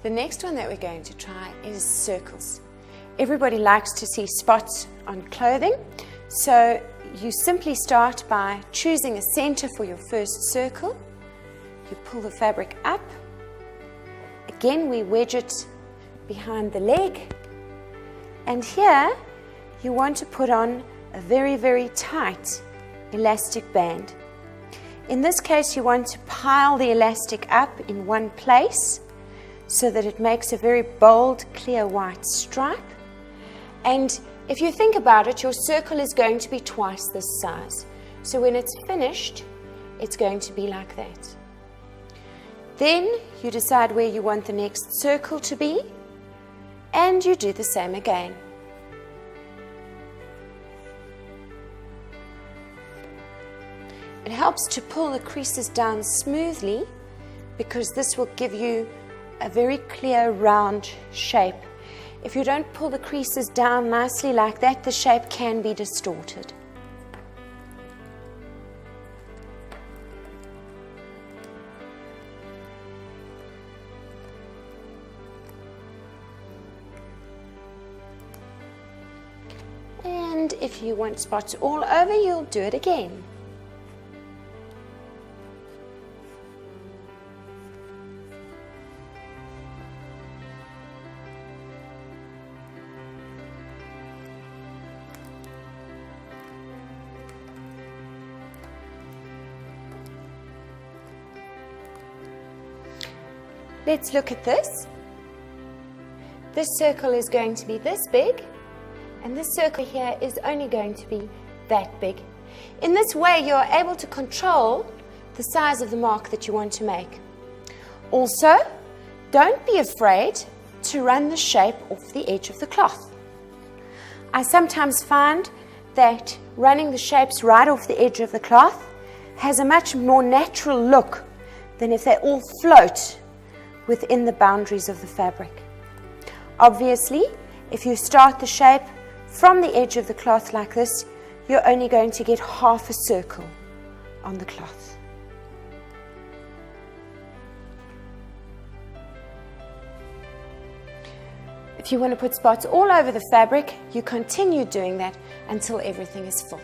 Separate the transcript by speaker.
Speaker 1: The next one that we're going to try is circles. Everybody likes to see spots on clothing, so you simply start by choosing a center for your first circle. You pull the fabric up. Again, we wedge it behind the leg, and here you want to put on a very, very tight elastic band. In this case, you want to pile the elastic up in one place so that it makes a very bold, clear white stripe. And if you think about it, your circle is going to be twice this size. So when it's finished, it's going to be like that. Then you decide where you want the next circle to be, and you do the same again. It helps to pull the creases down smoothly because this will give you a very clear round shape. If you don't pull the creases down nicely like that, the shape can be distorted. And if you want spots all over, you'll do it again. Let's look at this. This circle is going to be this big, and this circle here is only going to be that big. In this way, you're able to control the size of the mark that you want to make. Also, don't be afraid to run the shape off the edge of the cloth. I sometimes find that running the shapes right off the edge of the cloth has a much more natural look than if they all float within the boundaries of the fabric. Obviously, if you start the shape from the edge of the cloth like this, you're only going to get half a circle on the cloth. If you want to put spots all over the fabric, you continue doing that until everything is full.